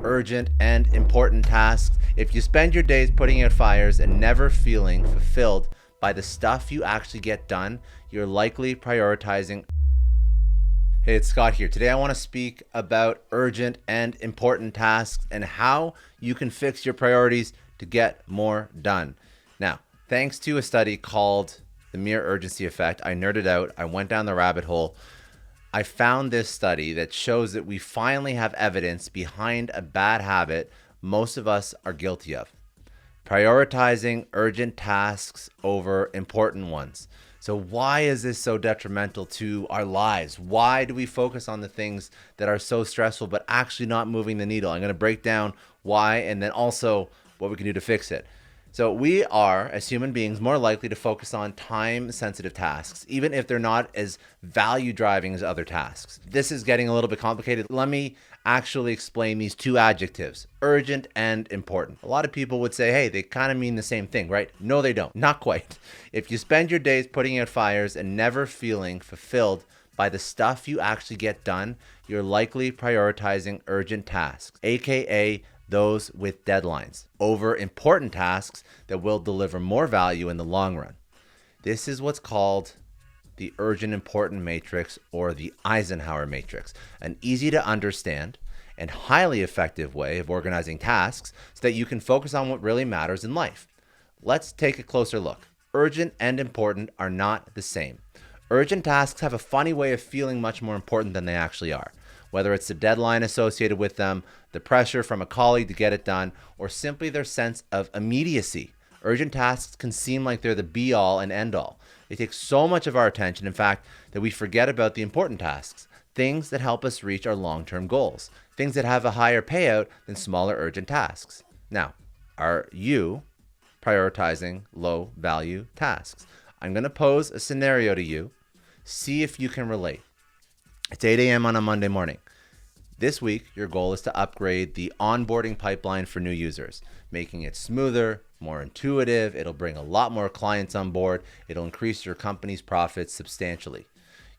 urgent and important tasks. If you spend your days putting out fires and never feeling fulfilled by the stuff you actually get done, you're likely prioritizing. Hey, it's Scott here. Today I want to speak about urgent and important tasks and how you can fix your priorities to get more done. Now, thanks to a study called the mere urgency effect, I nerded out, I went down the rabbit hole. I found this study that shows that we finally have evidence behind a bad habit most of us are guilty of: prioritizing urgent tasks over important ones. So why is this so detrimental to our lives? Why do we focus on the things that are so stressful but actually not moving the needle? I'm going to break down why and then also what we can do to fix it. So we are, as human beings, more likely to focus on time-sensitive tasks, even if they're not as value-driving as other tasks. This is getting a little bit complicated. Let me actually explain these two adjectives: urgent and important. A lot of people would say, hey, they kind of mean the same thing, right? No, they don't. Not quite. If you spend your days putting out fires and never feeling fulfilled by the stuff you actually get done, you're likely prioritizing urgent tasks, aka those with deadlines, over important tasks that will deliver more value in the long run. This is what's called the urgent important matrix, or the Eisenhower matrix, an easy to understand and highly effective way of organizing tasks so that you can focus on what really matters in life. Let's take a closer look. Urgent and important are not the same. Urgent tasks have a funny way of feeling much more important than they actually are. Whether it's the deadline associated with them, the pressure from a colleague to get it done, or simply their sense of immediacy, urgent tasks can seem like they're the be-all and end-all. They take so much of our attention, in fact, that we forget about the important tasks, things that help us reach our long-term goals, things that have a higher payout than smaller urgent tasks. Now, are you prioritizing low-value tasks? I'm going to pose a scenario to you. See if you can relate. It's 8 a.m. on a Monday morning. This week, your goal is to upgrade the onboarding pipeline for new users, making it smoother, more intuitive. It'll bring a lot more clients on board. It'll increase your company's profits substantially.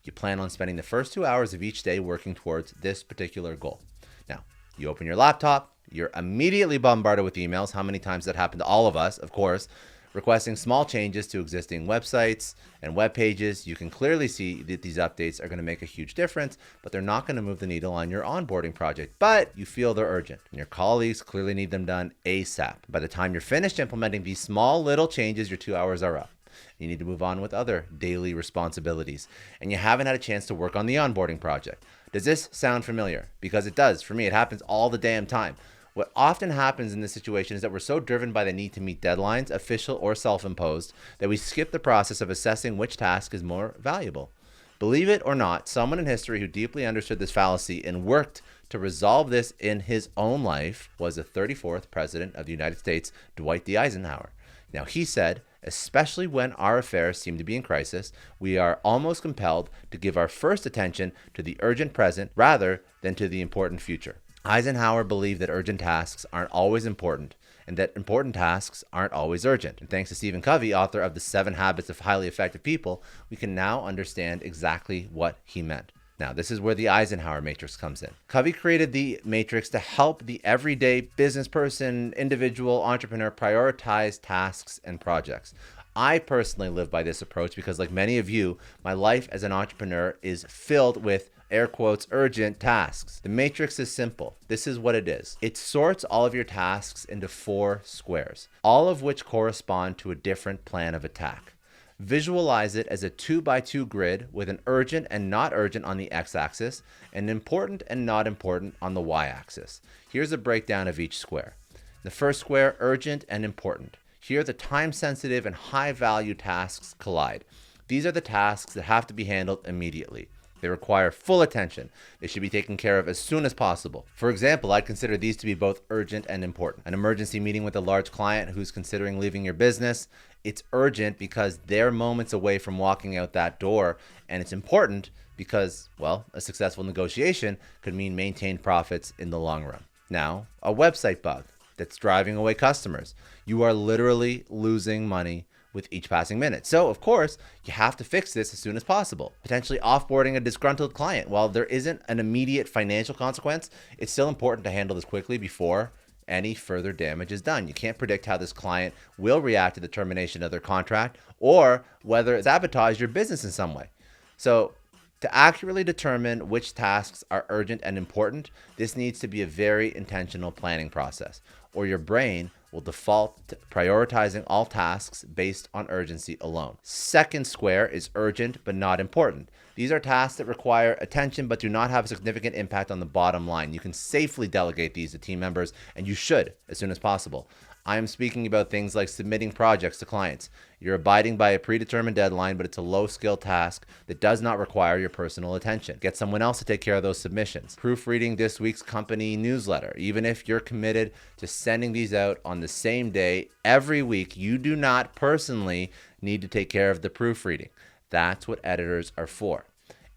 You plan on spending the first 2 hours of each day working towards this particular goal. Now, you open your laptop, you're immediately bombarded with emails. How many times that happened to all of us, of course, requesting small changes to existing websites and web pages. You can clearly see that these updates are going to make a huge difference, but they're not going to move the needle on your onboarding project. But you feel they're urgent, and your colleagues clearly need them done ASAP. By the time you're finished implementing these small little changes, your 2 hours are up. You need to move on with other daily responsibilities, and you haven't had a chance to work on the onboarding project. Does this sound familiar? Because it does. For me, it happens all the damn time. What often happens in this situation is that we're so driven by the need to meet deadlines, official or self-imposed, that we skip the process of assessing which task is more valuable. Believe it or not, someone in history who deeply understood this fallacy and worked to resolve this in his own life was the 34th President of the United States, Dwight D. Eisenhower. Now, he said, especially when our affairs seem to be in crisis, we are almost compelled to give our first attention to the urgent present rather than to the important future. Eisenhower believed that urgent tasks aren't always important and that important tasks aren't always urgent. And thanks to Stephen Covey, author of The 7 Habits of Highly Effective People, we can now understand exactly what he meant. Now, this is where the Eisenhower matrix comes in. Covey created the matrix to help the everyday business person, individual, entrepreneur prioritize tasks and projects. I personally live by this approach because, like many of you, my life as an entrepreneur is filled with air quotes, urgent tasks. The matrix is simple. This is what it is. It sorts all of your tasks into 4 squares, all of which correspond to a different plan of attack. Visualize it as a 2x2 grid with an urgent and not urgent on the x-axis and important and not important on the y-axis. Here's a breakdown of each square. The first square, urgent and important. Here, the time-sensitive and high-value tasks collide. These are the tasks that have to be handled immediately. They require full attention. They should be taken care of as soon as possible. For example, I'd consider these to be both urgent and important. An emergency meeting with a large client who's considering leaving your business. It's urgent because they're moments away from walking out that door, and it's important because, well, a successful negotiation could mean maintained profits in the long run. Now, a website bug that's driving away customers. You are literally losing money with each passing minute. So, of course, you have to fix this as soon as possible. Potentially offboarding a disgruntled client. While there isn't an immediate financial consequence, it's still important to handle this quickly before any further damage is done. You can't predict how this client will react to the termination of their contract or whether it sabotages your business in some way. So, to accurately determine which tasks are urgent and important, this needs to be a very intentional planning process, or your brain will default to prioritizing all tasks based on urgency alone. Second square is urgent but not important. These are tasks that require attention but do not have a significant impact on the bottom line. You can safely delegate these to team members, and you should as soon as possible. I am speaking about things like submitting projects to clients. You're abiding by a predetermined deadline, but it's a low-skill task that does not require your personal attention. Get someone else to take care of those submissions. Proofreading this week's company newsletter. Even if you're committed to sending these out on the same day every week, you do not personally need to take care of the proofreading. That's what editors are for.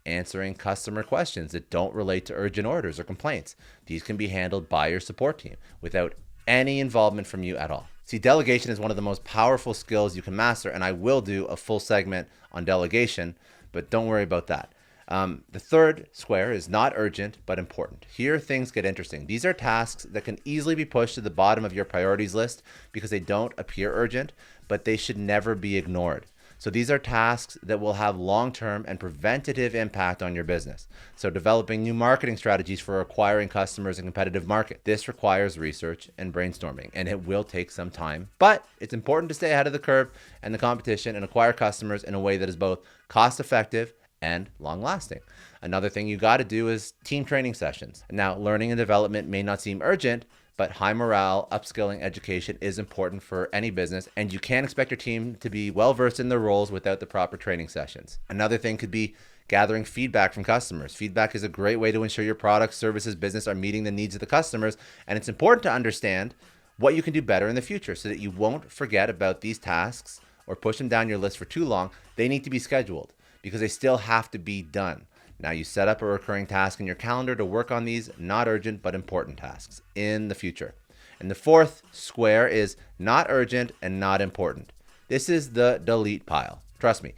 Answering customer questions that don't relate to urgent orders or complaints. These can be handled by your support team without any involvement from you at all. See, delegation is one of the most powerful skills you can master, and I will do a full segment on delegation, but don't worry about that. The third square is not urgent, but important. Here, things get interesting. These are tasks that can easily be pushed to the bottom of your priorities list because they don't appear urgent, but they should never be ignored. So these are tasks that will have long-term and preventative impact on your business. So developing new marketing strategies for acquiring customers in competitive market. This requires research and brainstorming, and it will take some time, but it's important to stay ahead of the curve and the competition and acquire customers in a way that is both cost-effective and long-lasting. Another thing you got to do is team training sessions. Now, learning and development may not seem urgent, but high morale, upskilling, education is important for any business, and you can't expect your team to be well-versed in their roles without the proper training sessions. Another thing could be gathering feedback from customers. Feedback is a great way to ensure your products, services, business are meeting the needs of the customers, and it's important to understand what you can do better in the future so that you won't forget about these tasks or push them down your list for too long. They need to be scheduled because they still have to be done. Now you set up a recurring task in your calendar to work on these not urgent but important tasks in the future. And the fourth square is not urgent and not important. This is the delete pile. Trust me,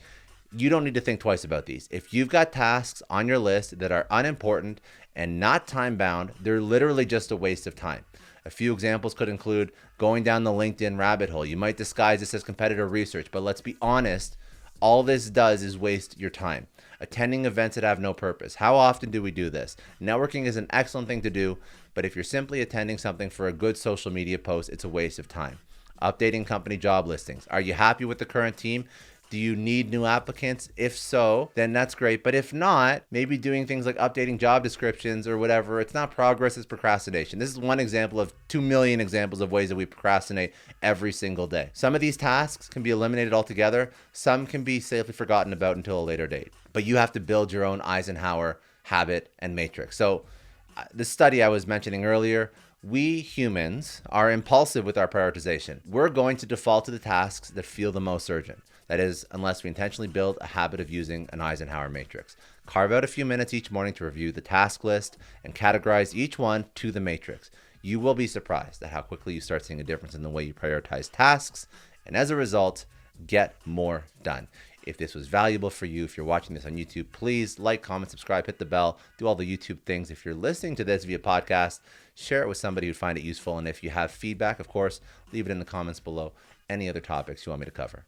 you don't need to think twice about these. If you've got tasks on your list that are unimportant and not time bound, they're literally just a waste of time. A few examples could include going down the LinkedIn rabbit hole. You might disguise this as competitive research, but let's be honest, all this does is waste your time. Attending events that have no purpose. How often do we do this? Networking is an excellent thing to do, but if you're simply attending something for a good social media post, it's a waste of time. Updating company job listings. Are you happy with the current team? Do you need new applicants? If so, then that's great. But if not, maybe doing things like updating job descriptions or whatever. It's not progress, it's procrastination. This is one example of 2 million examples of ways that we procrastinate every single day. Some of these tasks can be eliminated altogether. Some can be safely forgotten about until a later date. But you have to build your own Eisenhower habit and matrix. So the study I was mentioning earlier, we humans are impulsive with our prioritization. We're going to default to the tasks that feel the most urgent. That is, unless we intentionally build a habit of using an Eisenhower matrix. Carve out a few minutes each morning to review the task list and categorize each one to the matrix. You will be surprised at how quickly you start seeing a difference in the way you prioritize tasks, and as a result, get more done. If this was valuable for you, if you're watching this on YouTube, please like, comment, subscribe, hit the bell, do all the YouTube things. If you're listening to this via podcast, share it with somebody who'd find it useful. And if you have feedback, of course, leave it in the comments below. Any other topics you want me to cover.